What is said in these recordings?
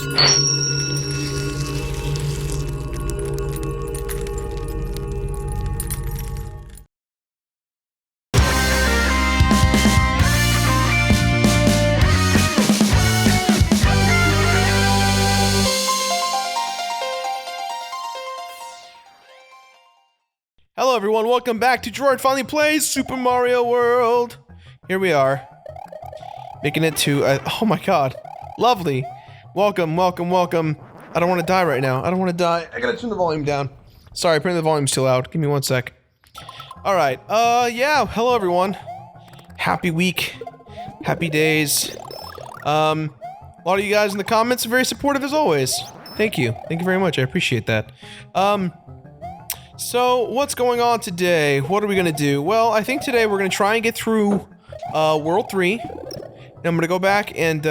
Hello everyone, welcome back to Jirard Finally Plays Super Mario World. Here we are, making it to, oh my god, lovely. Welcome, welcome, welcome. I don't want to die right now, I don't want to die. I gotta turn the volume down. Sorry, apparently the volume's too loud, give me 1 sec. Alright, yeah, hello everyone. Happy week, happy days. A lot of you guys in the comments are very supportive as always. Thank you very much, I appreciate that. So, what's going on today? What are we gonna do? Well, I think today we're gonna try and get through, World 3. And I'm gonna go back and,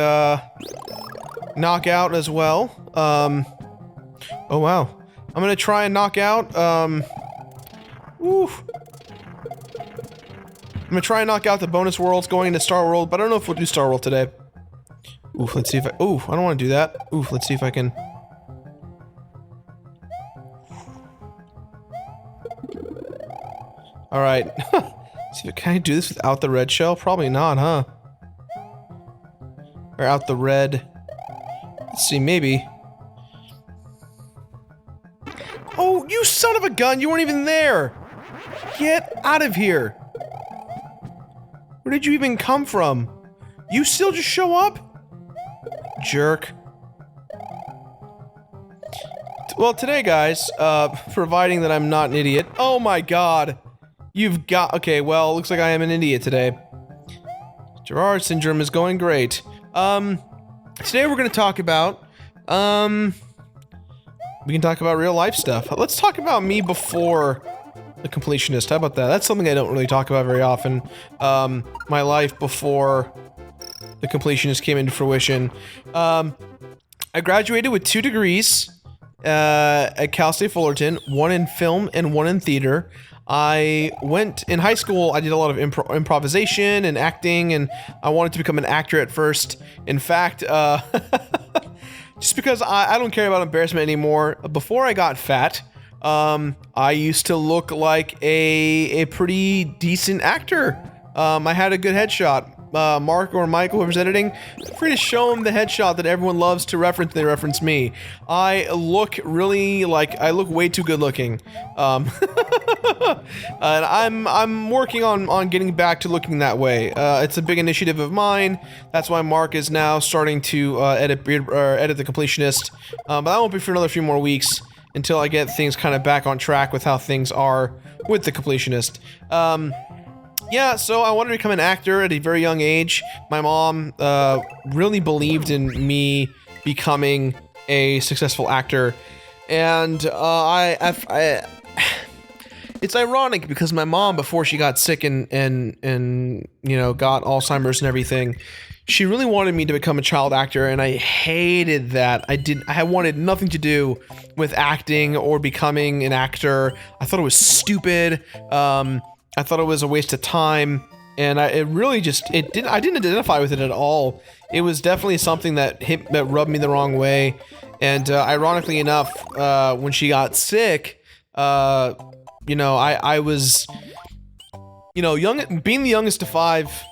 knock out as well. Oh wow. I'm gonna try and knock out, oof. I'm gonna try and knock out the bonus worlds going into Star World, but I don't know if we'll do Star World today. Oof, let's see if I- oof, I don't wanna do that. Oof, let's see if I can- Alright. Can I do this without the red shell? Probably not, huh? Or out the red. Let's see, maybe. Oh, you son of a gun! You weren't even there! Get out of here! Where did you even come from? You still just show up? Jerk. Well, today, guys, providing that I'm not an idiot. Oh my god! You've got- okay, well, looks like I am an idiot today. Jirard syndrome is going great. Today we're gonna talk about, we can talk about real life stuff. Let's talk about me before the completionist. How about that? That's something I don't really talk about very often. My life before the completionist came into fruition. I graduated with 2 degrees, at Cal State Fullerton, 1 in film and 1 in theater. I went, in high school, I did a lot of improvisation and acting, and I wanted to become an actor at first. In fact, just because I don't care about embarrassment anymore, before I got fat, I used to look like a pretty decent actor. I had a good headshot. Mark or Michael, whoever's editing, feel free to show them the headshot that everyone loves to reference. They reference me. I look really like I look way too good looking. And I'm working on getting back to looking that way. It's a big initiative of mine. That's why Mark is now starting to edit the completionist. But that won't be for another few more weeks until I get things kind of back on track with how things are with the completionist. Yeah, so I wanted to become an actor at a very young age. My mom really believed in me becoming a successful actor, and it's ironic because my mom, before she got sick and you know, got Alzheimer's and everything, she really wanted me to become a child actor, and I hated that. I wanted nothing to do with acting or becoming an actor. I thought it was stupid. I thought it was a waste of time, and I didn't identify with it at all. It was definitely something that rubbed me the wrong way, and ironically enough, when she got sick, you know, I was, you know, being the youngest of 5,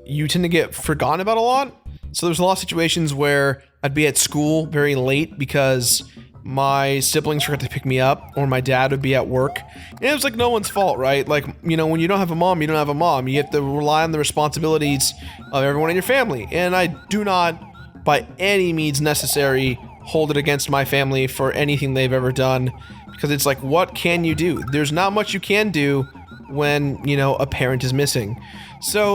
you tend to get forgotten about a lot. So there's a lot of situations where I'd be at school very late because my siblings forgot to pick me up, or my dad would be at work. And it was like no one's fault, right? Like, you know, when you don't have a mom, you don't have a mom. You have to rely on the responsibilities of everyone in your family. And I do not, by any means necessary, hold it against my family for anything they've ever done. Because it's like, what can you do? There's not much you can do when, you know, a parent is missing. So,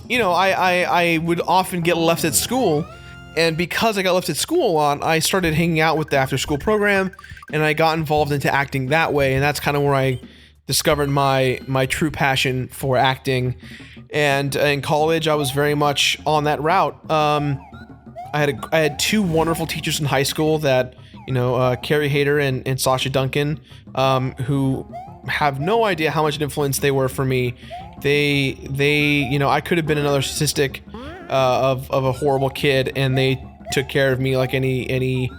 you know, I would often get left at school. And because I got left at school a lot, I started hanging out with the after-school program, and I got involved into acting that way, and that's kind of where I discovered my true passion for acting. And in college, I was very much on that route. I had 2 wonderful teachers in high school that, you know, Carrie Hayter and Sasha Duncan, who have no idea how much an influence they were for me. They, you know, I could have been another statistic of a horrible kid, and they took care of me like any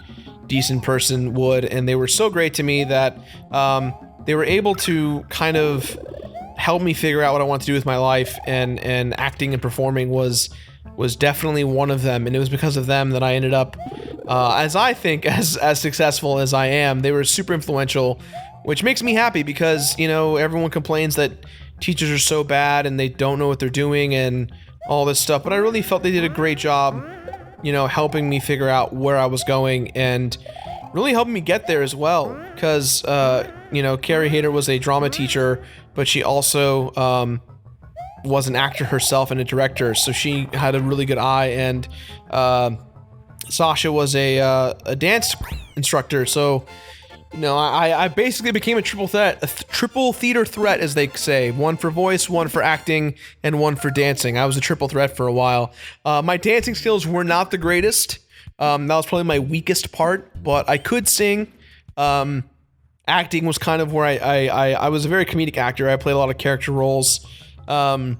decent person would, and they were so great to me that they were able to kind of help me figure out what I want to do with my life, and acting and performing was definitely one of them, and it was because of them that I ended up, as I think, as successful as I am. They were super influential, which makes me happy because, you know, everyone complains that teachers are so bad and they don't know what they're doing and all this stuff, but I really felt they did a great job, you know, helping me figure out where I was going and really helping me get there as well, because, you know, Carrie Hayter was a drama teacher, but she also, was an actor herself and a director, so she had a really good eye, and Sasha was a dance instructor, so, you know, I basically became a triple theater threat, as they say. One for voice, one for acting, and one for dancing. I was a triple threat for a while. My dancing skills were not the greatest. That was probably my weakest part, but I could sing. Acting was kind of where I was a very comedic actor. I played a lot of character roles on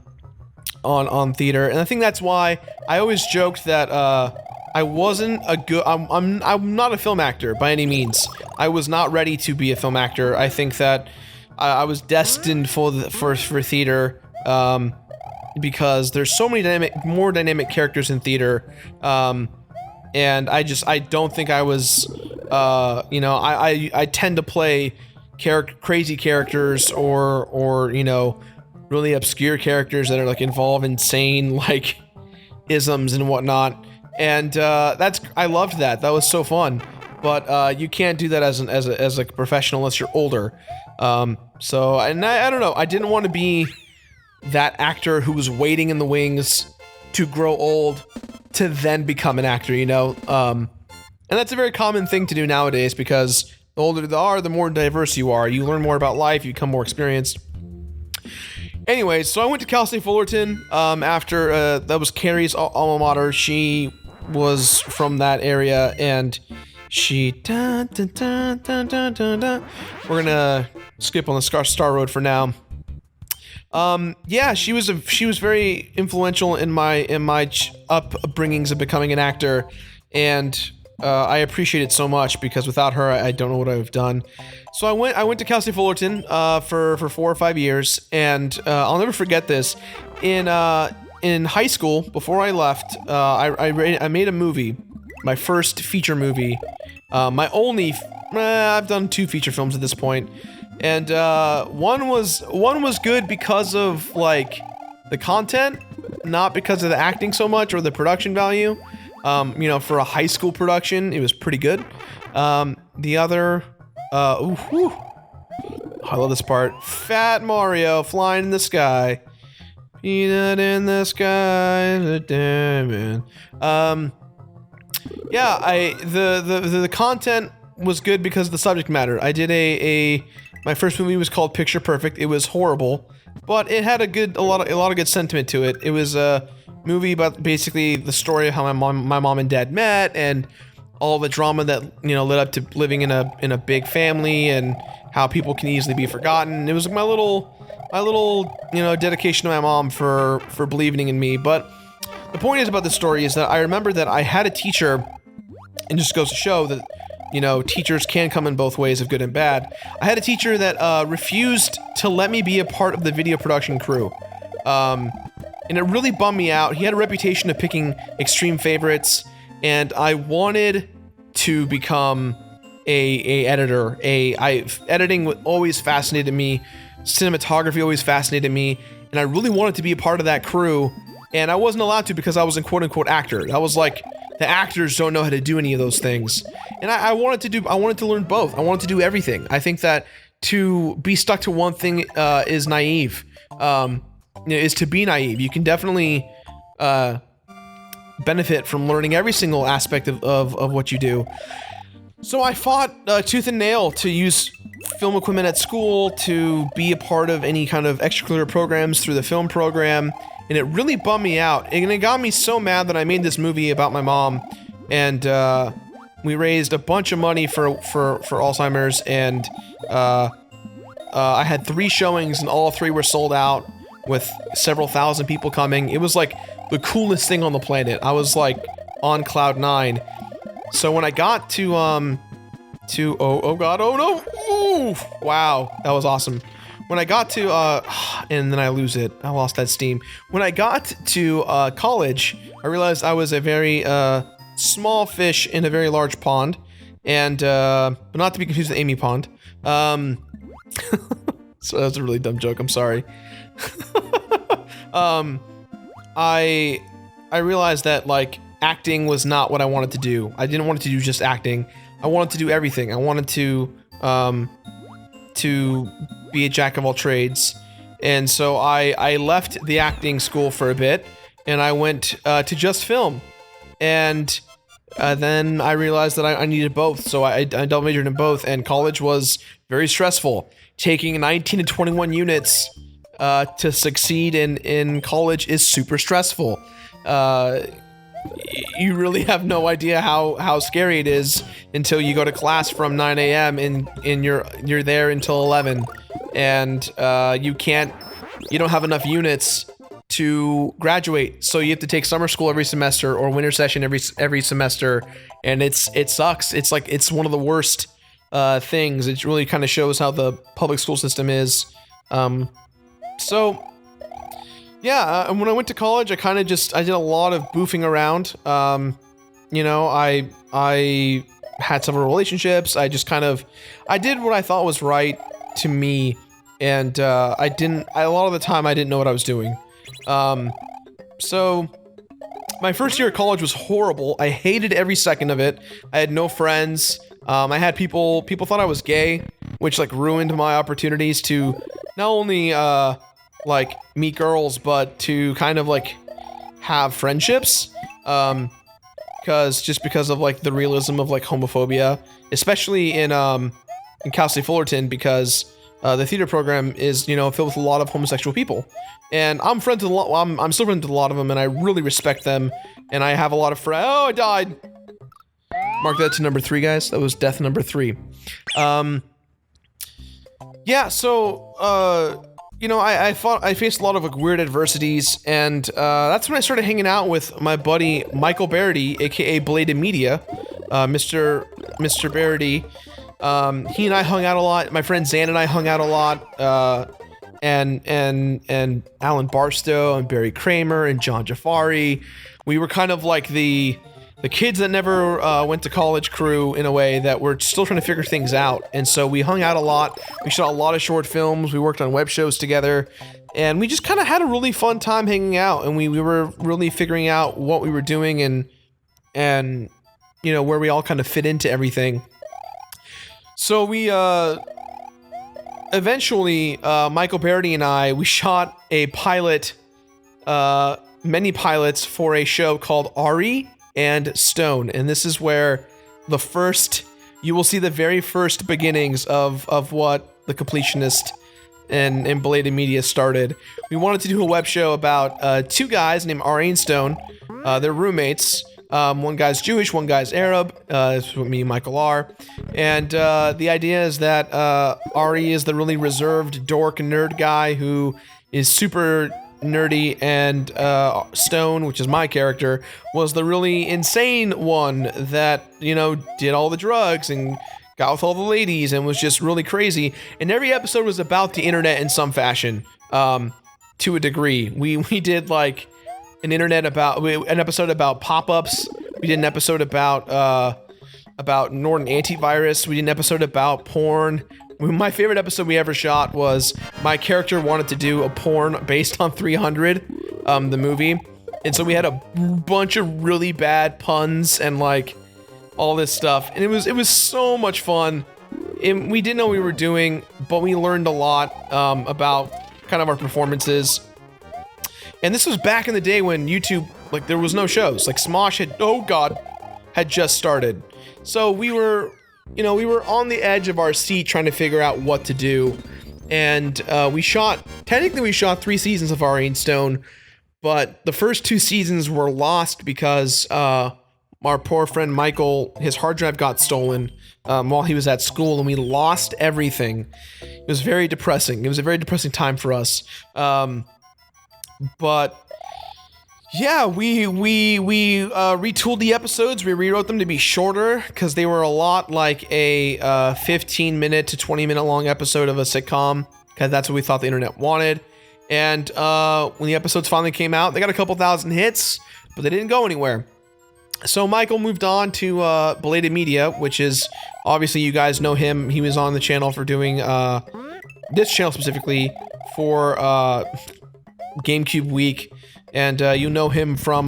theater, and I think that's why I always joked that I wasn't a good. I'm not a film actor by any means. I was not ready to be a film actor. I think that I was destined for theater, because there's so many more dynamic characters in theater, and I don't think I was, you know, I tend to play crazy characters or you know, really obscure characters that are like involve insane like isms and whatnot. And I loved that. That was so fun. But you can't do that as a professional unless you're older. So and I don't know. I didn't want to be that actor who was waiting in the wings to grow old to then become an actor, you know. And that's a very common thing to do nowadays, because the older you are, the more diverse you are. You learn more about life. You become more experienced. Anyways, so I went to Cal State Fullerton after that was Carrie's alma mater. She was from that area, and she we're gonna skip on the Star Road for now. Yeah, she was very influential in my upbringings of becoming an actor, and I appreciate it so much, because without her, I don't know what I would have done. So I went to Cal State Fullerton for 4 or 5 years, and I'll never forget this. In high school, before I left, I made a movie, my first feature movie, my only. I've done 2 feature films at this point, and one was good because of like the content, not because of the acting so much or the production value. You know, for a high school production, it was pretty good. The other, I love this part. Fat Mario flying in the sky. Peanut in the sky, the diamond. Yeah, the content was good because of the subject matter. I did my first movie was called Picture Perfect. It was horrible, but it had a lot of good sentiment to it. It was a movie about basically the story of how my mom and dad met, and all the drama that, you know, led up to living in a big family, and how people can easily be forgotten. It was my little, you know, dedication to my mom for believing in me. But the point is about this story is that I remember that I had a teacher, and just goes to show that, you know, teachers can come in both ways of good and bad. I had a teacher that refused to let me be a part of the video production crew. And it really bummed me out. He had a reputation of picking extreme favorites, and I wanted to become a editor. Editing always fascinated me. Cinematography always fascinated me, and I really wanted to be a part of that crew, and I wasn't allowed to because I was a quote-unquote actor. I was like, the actors don't know how to do any of those things. And I wanted to learn both. I wanted to do everything. I think that to be stuck to one thing is naive. Is to be naive. You can definitely benefit from learning every single aspect of what you do. So I fought tooth and nail to use film equipment at school, to be a part of any kind of extracurricular programs through the film program, and it really bummed me out. And it got me so mad that I made this movie about my mom, and we raised a bunch of money for Alzheimer's, and I had 3 showings, and all 3 were sold out, with several thousand people coming. It was like the coolest thing on the planet. I was like on cloud nine. So when I got to oh god, oh no, ooh, wow, that was awesome. When I got to and then I lose it. I lost that steam. When I got to college, I realized I was a very small fish in a very large pond, and but not to be confused with Amy Pond. So that's a really dumb joke. I'm sorry. I realized that like acting was not what I wanted to do. I didn't want to do just acting. I wanted to do everything. I wanted to be a jack of all trades, and so I left the acting school for a bit, and I went to just film, and then I realized that I needed both, so I double majored in both, and college was very stressful. Taking 19 to 21 units to succeed in college is super stressful. You really have no idea how scary it is until you go to class from 9 a.m. and you're there until 11, and you don't have enough units to graduate, so you have to take summer school every semester or winter session every semester, and it sucks. It's like it's one of the worst things. It really kind of shows how the public school system is. So yeah, and when I went to college, I did a lot of boofing around. You know, I had several relationships. I did what I thought was right to me, and a lot of the time I didn't know what I was doing. So my first year of college was horrible. I hated every second of it. I had no friends. I had people thought I was gay, which like ruined my opportunities to not only like meet girls, but to kind of like have friendships. Because of like the realism of like homophobia, especially in Cal State Fullerton, because the theater program is, you know, filled with a lot of homosexual people, and I'm friends with a lot. I'm still friends with a lot of them, and I really respect them. And I have a lot of friends. Oh, I died. Mark that to number 3, guys. That was death number 3. Yeah. So you know, I faced a lot of like weird adversities, and that's when I started hanging out with my buddy Michael Barity, aka Bladed Media, Mr. Barity. He and I hung out a lot. My friend Zan and I hung out a lot. And Alan Barstow and Barry Kramer and John Jafari. We were kind of like the kids that never went to college crew, in a way, that were still trying to figure things out. And so we hung out a lot. We shot a lot of short films. We worked on web shows together. And we just kind of had a really fun time hanging out. And we were really figuring out what we were doing and you know, where we all kind of fit into everything. So we eventually, Michael Barity and I, we shot a pilot, many pilots for a show called Ari and Stone, and this is where you will see the very first beginnings of what the Completionist and Bladed Media started. We wanted to do a web show about 2 guys named Ari and Stone. They're roommates. One guy's Jewish, one guy's Arab. That's what me and Michael are. And the idea is that Ari is the really reserved dork nerd guy who is super nerdy, and Stone, which is my character, was the really insane one that, you know, did all the drugs and got with all the ladies and was just really crazy. And every episode was about the internet in some fashion, to a degree. We did like an episode about pop-ups. We did an episode about Norton antivirus. We did an episode about porn. My favorite episode we ever shot was my character wanted to do a porn based on 300, the movie. And so we had a bunch of really bad puns and like all this stuff. And it was so much fun. And we didn't know what we were doing, but we learned a lot about kind of our performances. And this was back in the day when YouTube, like, there was no shows. Like, Smosh had just started. So we were on the edge of our seat trying to figure out what to do. And we shot 3 seasons of Ari and Stone, but the first 2 seasons were lost because our poor friend Michael, his hard drive got stolen while he was at school, and we lost everything. It was very depressing. It was a very depressing time for us. But Yeah, we retooled the episodes. We rewrote them to be shorter because they were a lot like a 15-minute to 20-minute long episode of a sitcom, because that's what we thought the internet wanted. And when the episodes finally came out, they got a couple thousand hits, but they didn't go anywhere. So Michael moved on to Belated Media, which is, obviously you guys know him. He was on the channel for doing this channel specifically for GameCube Week. And you know him from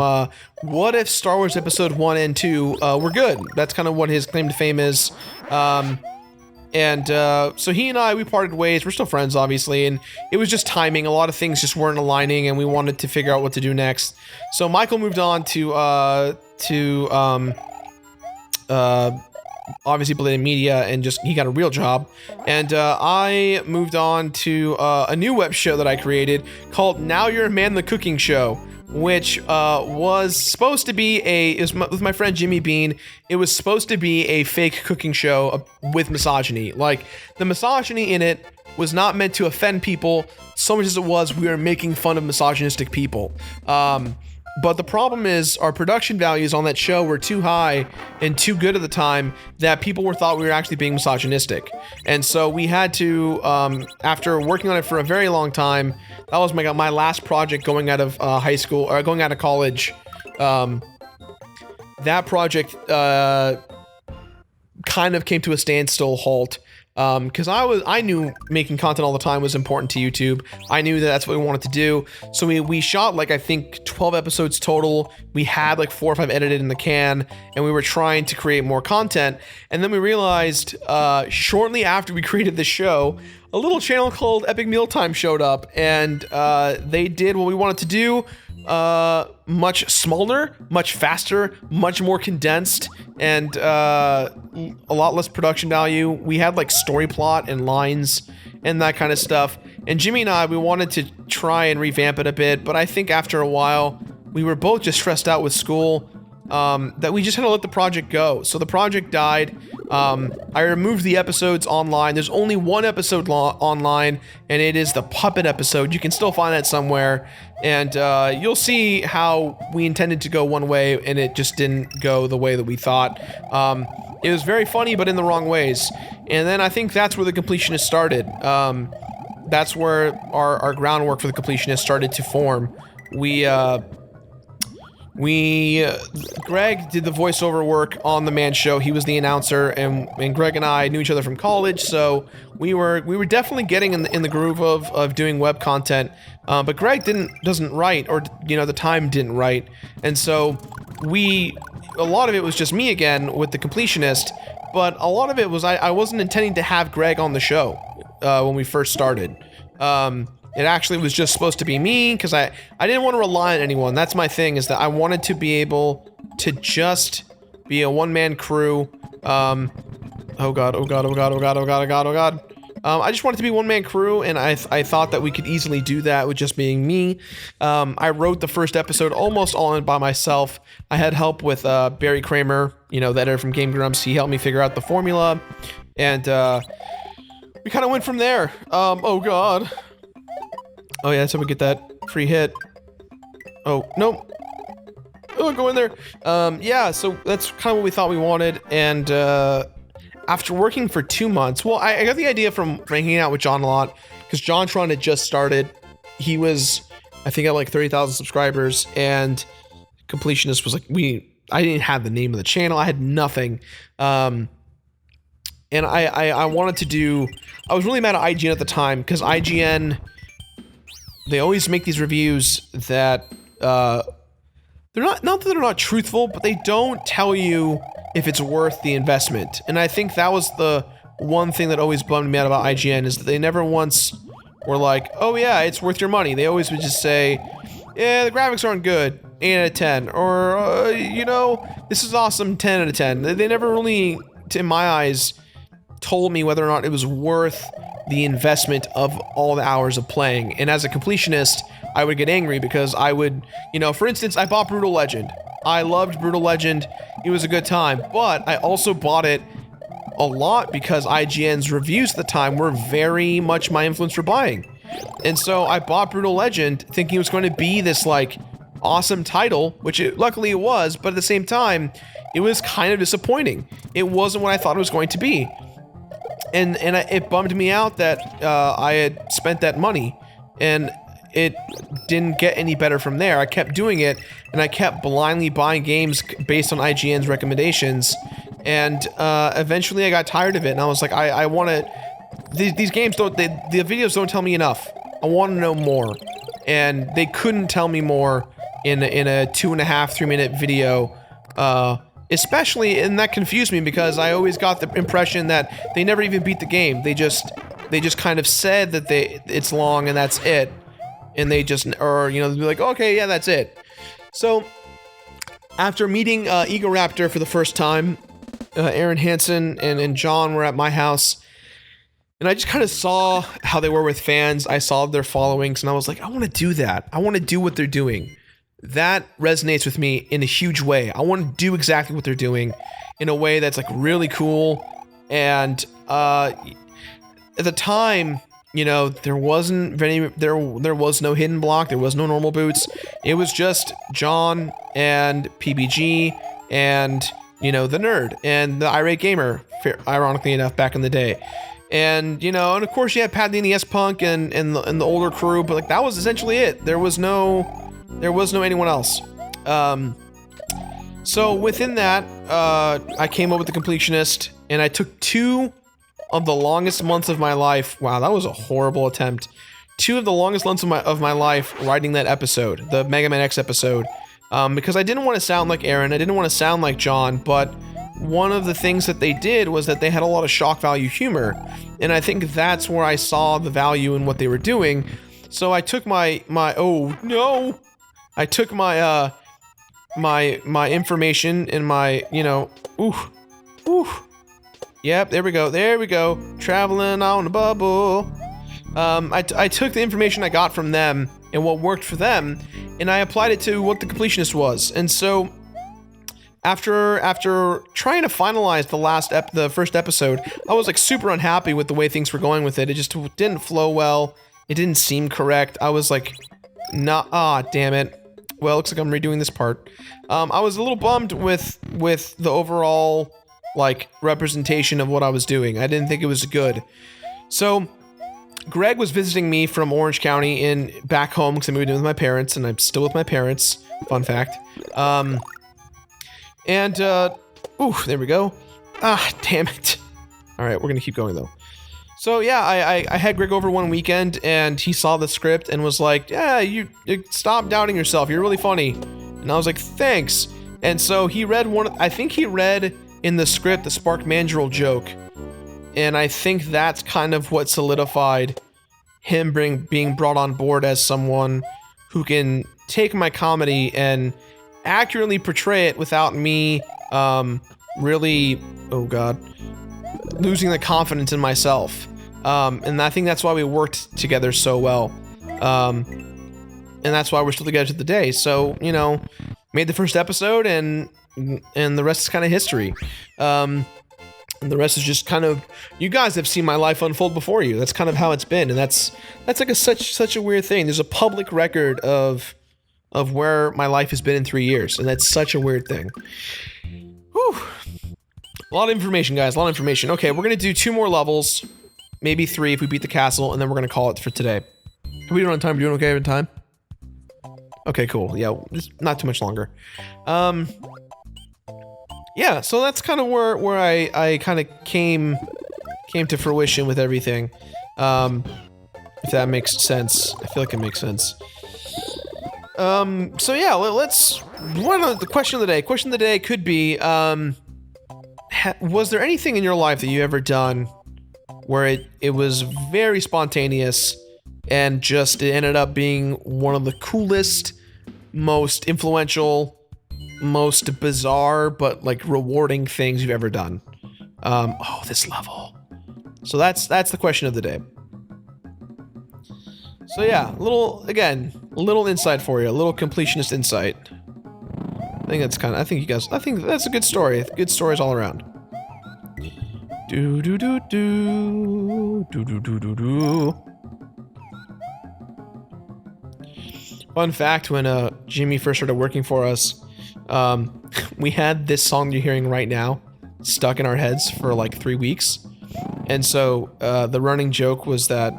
What If Star Wars Episode 1 and 2 were good. That's kind of what his claim to fame is. So he and I, we parted ways. We're still friends, obviously, and it was just timing. A lot of things just weren't aligning, and we wanted to figure out what to do next. So Michael moved on to obviously Belated Media, and just he got a real job. And I moved on to a new web show that I created called Now You're a Man the Cooking Show, which was supposed to be with my friend Jimmy Bean. It was supposed to be a fake cooking show with misogyny. Like, the misogyny in it was not meant to offend people so much as it was we were making fun of misogynistic people. But the problem is our production values on that show were too high and too good at the time that people thought we were actually being misogynistic. And so we had to, after working on it for a very long time, that was my last project going out of high school, or going out of college. That project kind of came to a standstill halt. Because I knew making content all the time was important to YouTube. I knew that that's what we wanted to do. So we shot like, I think 12 episodes total. We had like 4 or 5 edited in the can, and we were trying to create more content. And then we realized, shortly after we created the show, a little channel called Epic Mealtime showed up, and they did what we wanted to do. Much smaller, much faster, much more condensed, and a lot less production value. We had like story plot and lines and that kind of stuff. And Jimmy and I, we wanted to try and revamp it a bit, but I think after a while, we were both just stressed out with school, that we just had to let the project go. So the project died. I removed the episodes online. There's only one episode online, and it is the puppet episode. You can still find that somewhere, and you'll see how we intended to go one way, and it just didn't go the way that we thought. It was very funny, but in the wrong ways. And then I think that's where the Completionist started. That's where our groundwork for the Completionist started to form. Greg did the voiceover work on the Man Show. He was the announcer, and Greg and I knew each other from college, so we were definitely getting in the groove of doing web content. But Greg doesn't write, or the time didn't write, and so a lot of it was just me again with the Completionist. But a lot of it was I wasn't intending to have Greg on the show when we first started. It actually was just supposed to be me, because I didn't want to rely on anyone. That's my thing, is that I wanted to be able to just be a one-man crew. Oh god. I just wanted to be one-man crew, and I thought that we could easily do that with just being me. I wrote the first episode almost all in by myself. I had help with Barry Kramer, the editor from Game Grumps. He helped me figure out the formula, and we kind of went from there. Oh god. Oh yeah, that's how we get that free hit. Oh, no. Oh, go in there. Yeah, so that's kind of what we thought we wanted, and after working for 2 months, well, I got the idea from hanging out with John a lot, because JonTron had just started. He was, I think, at like 30,000 subscribers, and Completionist was like, I didn't have the name of the channel, I had nothing. And I wanted to do, I was really mad at IGN at the time, because IGN, they always make these reviews that, they're not that they're not truthful, but they don't tell you if it's worth the investment. And I think that was the one thing that always bummed me out about IGN, is that they never once were like, oh yeah, it's worth your money. They always would just say, yeah, the graphics aren't good, 8 out of 10, or, this is awesome, 10 out of 10. They never really, in my eyes, told me whether or not it was worth the investment of all the hours of playing. And as a Completionist, I would get angry, because I would, for instance, I bought Brutal Legend. I loved Brutal Legend. It was a good time, but I also bought it a lot because IGN's reviews at the time were very much my influence for buying. And so I bought Brutal Legend thinking it was going to be this, like, awesome title, which luckily it was, but at the same time, it was kind of disappointing. It wasn't what I thought it was going to be. And it bummed me out that I had spent that money, and it didn't get any better from there. I kept doing it, and I kept blindly buying games based on IGN's recommendations, and eventually I got tired of it, and I was like, I want to... These games don't... the videos don't tell me enough. I want to know more. And they couldn't tell me more in a 2.5, 3 minute video, especially, and that confused me because I always got the impression that they never even beat the game. They just kind of said that it's long and that's it. And they just, or, you know, they'd be like, okay, yeah, that's it. So, after meeting Ego Raptor for the first time, Aaron Hansen and John were at my house, and I just kind of saw how they were with fans. I saw their followings, and I was like, I want to do that. I want to do what they're doing. That resonates with me in a huge way. I want to do exactly what they're doing in a way that's like really cool. And at the time, you know, there wasn't there was no hidden block. There was no normal boots. It was just John and PBG and, you know, the nerd and the irate gamer, ironically enough, back in the day. And, you know, and of course you had Pat the NES Punk and the older crew, but like that was essentially it. There was no anyone else. So within that, I came up with the Completionist, and I took 2 of the longest months of my life. Wow, that was a horrible attempt. 2 of the longest months of my life writing that episode, the Mega Man X episode, because I didn't want to sound like Aaron, I didn't want to sound like John, but one of the things that they did was that they had a lot of shock value humor, and I think that's where I saw the value in what they were doing. So I took my oh no, I took my my information and my, you know, yep, there we go, traveling on a bubble. I took the information I got from them and what worked for them, and I applied it to what the Completionist was. And so after trying to finalize the first episode, I was like super unhappy with the way things were going with it. It just didn't flow well. It didn't seem correct. I was like, damn it. Well, looks like I'm redoing this part. I was a little bummed with the overall, like, representation of what I was doing. I didn't think it was good. So, Greg was visiting me from Orange County back home because I moved in with my parents, and I'm still with my parents. Fun fact. There we go. Damn it. Alright, we're gonna keep going, though. So, yeah, I had Greg over one weekend, and he saw the script and was like, yeah, you stop doubting yourself, you're really funny. And I was like, thanks. And so he read I think he read in the script the Spark Mandrill joke, and I think that's kind of what solidified him being brought on board as someone who can take my comedy and accurately portray it without me, really, oh god, losing the confidence in myself. And I think that's why we worked together so well. And that's why we're still together to the day. So, you know, made the first episode, and the rest is kind of history. And the rest is just kind of, you guys have seen my life unfold before you. That's kind of how it's been, and that's like such a weird thing. There's a public record of where my life has been in 3 years, and that's such a weird thing. Whew. A lot of information, guys, a lot of information. Okay, we're gonna do 2 more levels, maybe 3 if we beat the castle, and then we're gonna call it for today. Are we doing on time? Are we doing okay on time? Okay, cool. Yeah, just not too much longer. Yeah, so that's kind of where I kind of came to fruition with everything. If that makes sense. I feel like it makes sense. So yeah, the question of the day. Question of the day could be, was there anything in your life that you ever done where it was very spontaneous and just it ended up being one of the coolest, most influential, most bizarre, but like rewarding things you've ever done? This level. So that's the question of the day. So yeah, a little insight for you, a little completionist insight. I think that's a good story. Good stories all around. Do do do do do do do do do. Fun fact, when Jimmy first started working for us, we had this song you're hearing right now stuck in our heads for like 3 weeks. And so the running joke was that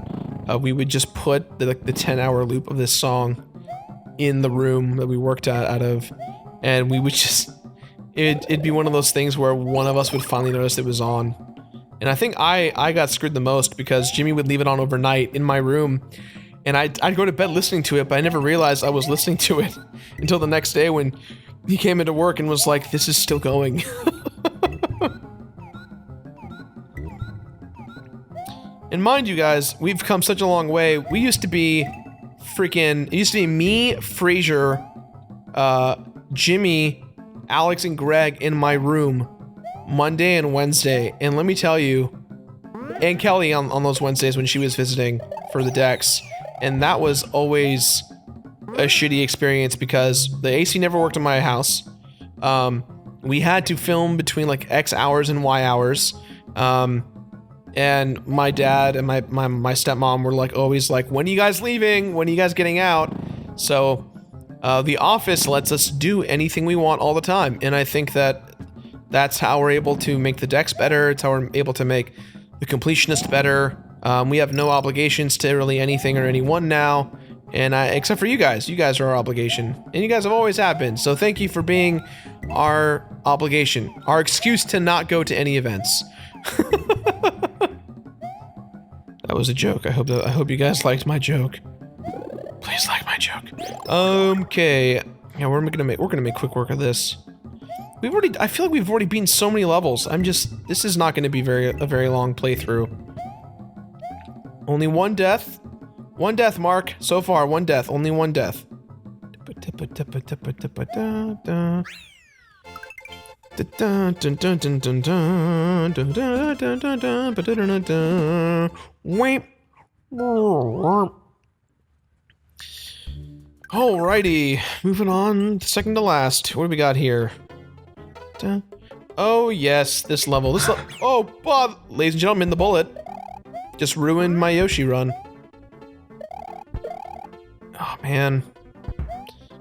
we would just put the 10-hour loop of this song in the room that we worked out of, and we would just... It'd be one of those things where one of us would finally notice it was on. And I think I got screwed the most because Jimmy would leave it on overnight in my room, and I'd go to bed listening to it, but I never realized I was listening to it until the next day when he came into work and was like, this is still going. And mind you guys, we've come such a long way. We used to be freaking... It used to be me, Fraser, Jimmy, Alex, and Greg in my room Monday and Wednesday. And let me tell you... And Kelly on those Wednesdays when she was visiting for the decks. And that was always a shitty experience because the AC never worked in my house. We had to film between like X hours and Y hours. And my dad and my stepmom were like always like, when are you guys leaving? When are you guys getting out? So the office lets us do anything we want all the time. And I think that that's how we're able to make the decks better. It's how we're able to make the Completionist better. We have no obligations to really anything or anyone now. And except for you guys. You guys are our obligation. And you guys have always have been. So thank you for being our obligation. Our excuse to not go to any events. That was a joke. I hope you guys liked my joke. Please like my joke. Okay. Yeah, we're gonna make quick work of this. I feel like we've already beaten so many levels. This is not gonna be a very long playthrough. Only one death. One death, Mark. So far, one death. Only one death. Alrighty, moving on, second to last. What do we got here? Oh yes, this level. Oh, Bob, ladies and gentlemen, the bullet just ruined my Yoshi run. Oh man,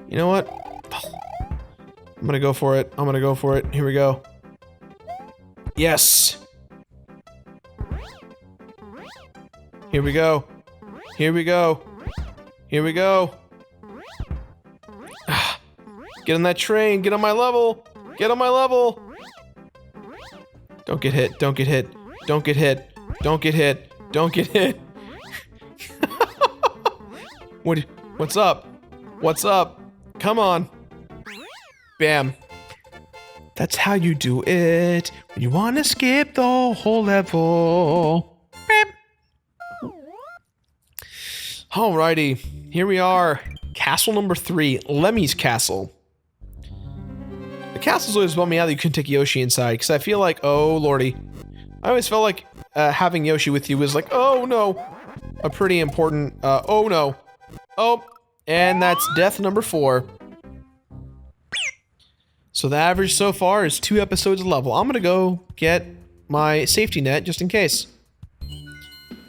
you know what? I'm gonna go for it. I'm gonna go for it. Here we go. Yes. Here we go. Here we go. Here we go. Get on that train. Get on my level. Get on my level. Don't get hit. Don't get hit. Don't get hit. Don't get hit. Don't get hit. What's up? What's up? Come on. Bam. That's how you do it when you want to skip the whole level. Alrighty, here we are. Castle number 3, Lemmy's Castle. The castle's always bummed me out that you couldn't take Yoshi inside, because I feel like, oh lordy. I always felt like having Yoshi with you was like, oh no. A pretty important, oh no. Oh, and that's death number 4. So the average so far is 2 episodes a level. I'm gonna go get my safety net just in case.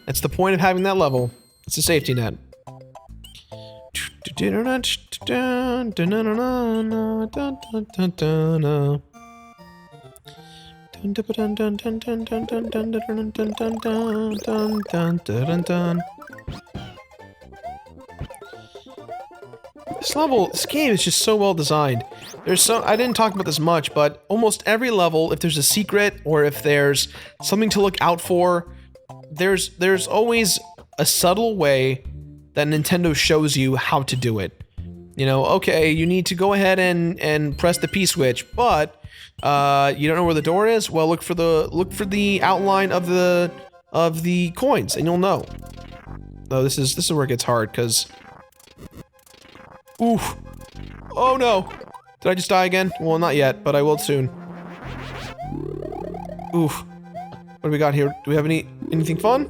That's the point of having that level. It's a safety net. This game is just so well designed. I didn't talk about this much, but almost every level, if there's a secret or if there's something to look out for, there's always a subtle way that Nintendo shows you how to do it. You know, okay, you need to go ahead and press the P switch, but you don't know where the door is? Well, look for the outline of the coins and you'll know. Oh, this is where it gets hard, because oof. Oh no. Did I just die again? Well, not yet, but I will soon. Oof. What do we got here? Do we have anything fun?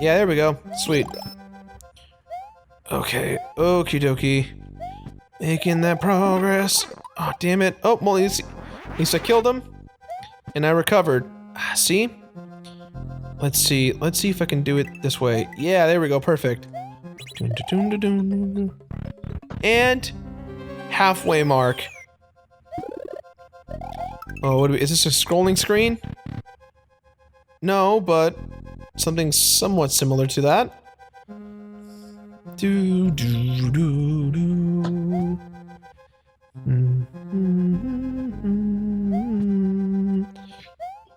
Yeah, there we go. Sweet. Okay. Okie dokie. Making that progress. Oh, damn it. Oh, well, at least I killed him. And I recovered. See? Let's see. Let's see if I can do it this way. Yeah, there we go. Perfect. And halfway mark. Oh, is this a scrolling screen? No, but something somewhat similar to that. Do do do do.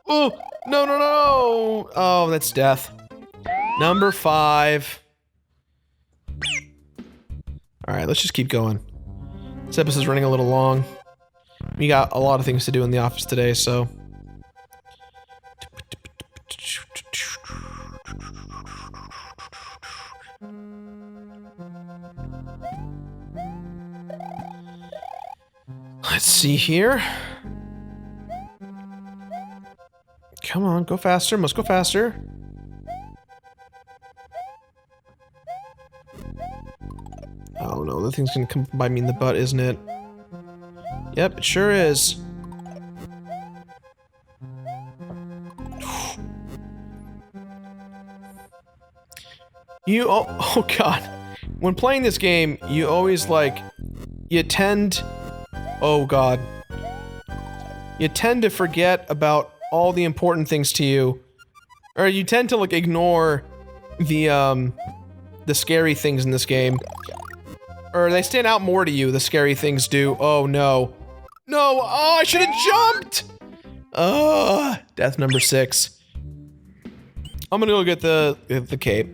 Oh no no no! Oh, that's death. Number 5. All right, let's just keep going. This episode's running a little long. We got a lot of things to do in the office today, so. Let's see here. Come on, go faster. Must go faster. Oh no, the thing's gonna come bite me in the butt, isn't it? Yep, it sure is. Oh god. When playing this game, you always you tend, oh god. You tend to forget about all the important things to you. Or you tend to ignore the scary things in this game. Or they stand out more to you, the scary things do. Oh no. No! Oh, I should have jumped! Death number 6. I'm gonna go get the cape.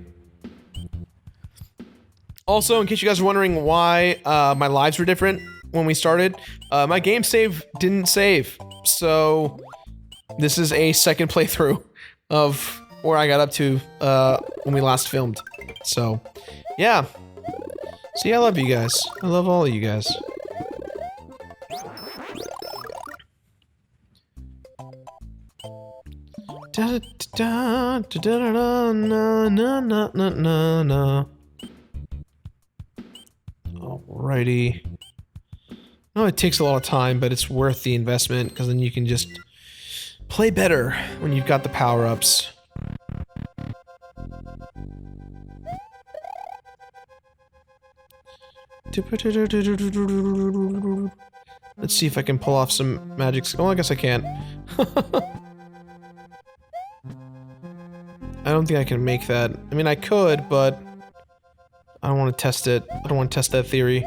Also, in case you guys are wondering why my lives were different when we started, my game save didn't save. So, this is a second playthrough of where I got up to when we last filmed. So, yeah. See, I love you guys. I love all of you guys. Alrighty. No, it takes a lot of time, but it's worth the investment, because then you can just play better when you've got the power-ups. Let's see if I can pull off some magic. Oh, I guess I can't. I don't think I can make that. I mean, I could, but I don't want to test it. I don't want to test that theory.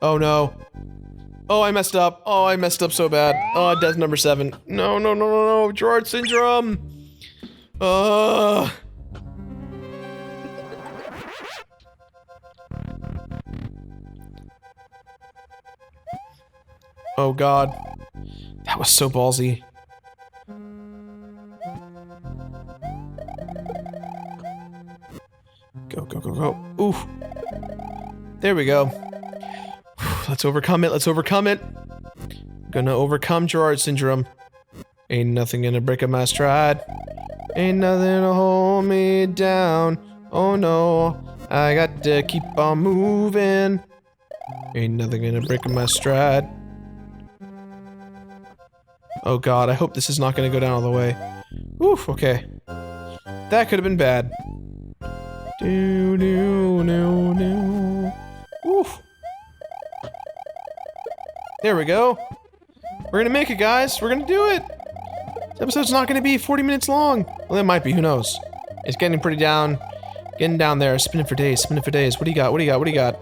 Oh no. Oh, I messed up. Oh, I messed up so bad. Oh, death number 7. No, no, no, no, no. Jirard syndrome. Oh god. That was so ballsy. Go, go, go, go. Oof. There we go. Let's overcome it. Let's overcome it. Gonna overcome Jirard syndrome. Ain't nothing gonna break up my stride. Ain't nothing to hold me down. Oh no. I got to keep on moving. Ain't nothing gonna break up my stride. Oh god, I hope this is not gonna go down all the way. Oof, okay. That could have been bad. Do do do do. Oof. There we go. We're gonna make it, guys. We're gonna do it. This episode's not gonna be 40 minutes long. Well, it might be. Who knows? It's getting pretty down. Getting down there. Spinning for days. Spinning for days. What do you got? What do you got? What do you got?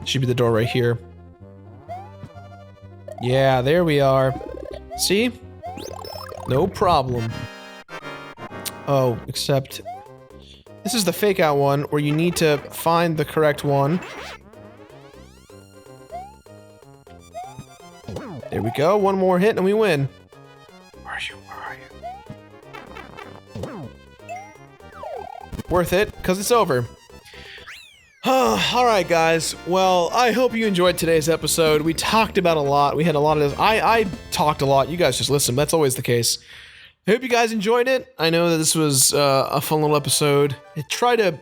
Should be the door right here. Yeah, there we are. See? No problem. Oh, except... this is the fake out one, where you need to find the correct one. There we go, one more hit and we win. Where are you? Where are you? Worth it, because it's over. Alright guys, well, I hope you enjoyed today's episode. We talked about a lot, we had a lot of this. I talked a lot, you guys just listened, that's always the case. I hope you guys enjoyed it. I know that this was a fun little episode. I try to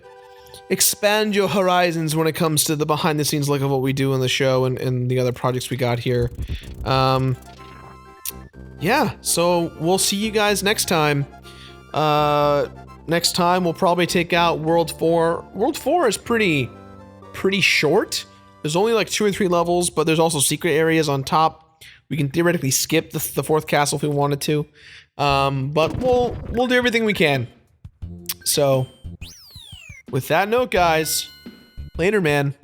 expand your horizons when it comes to the behind the scenes look of what we do in the show and the other projects we got here. Yeah, so we'll see you guys next time. next time we'll probably take out World 4. World 4 is pretty short. There's only like 2 or 3 levels, but there's also secret areas on top. We can theoretically skip the 4th castle if we wanted to. But we'll do everything we can. So, with that note, guys, later, man.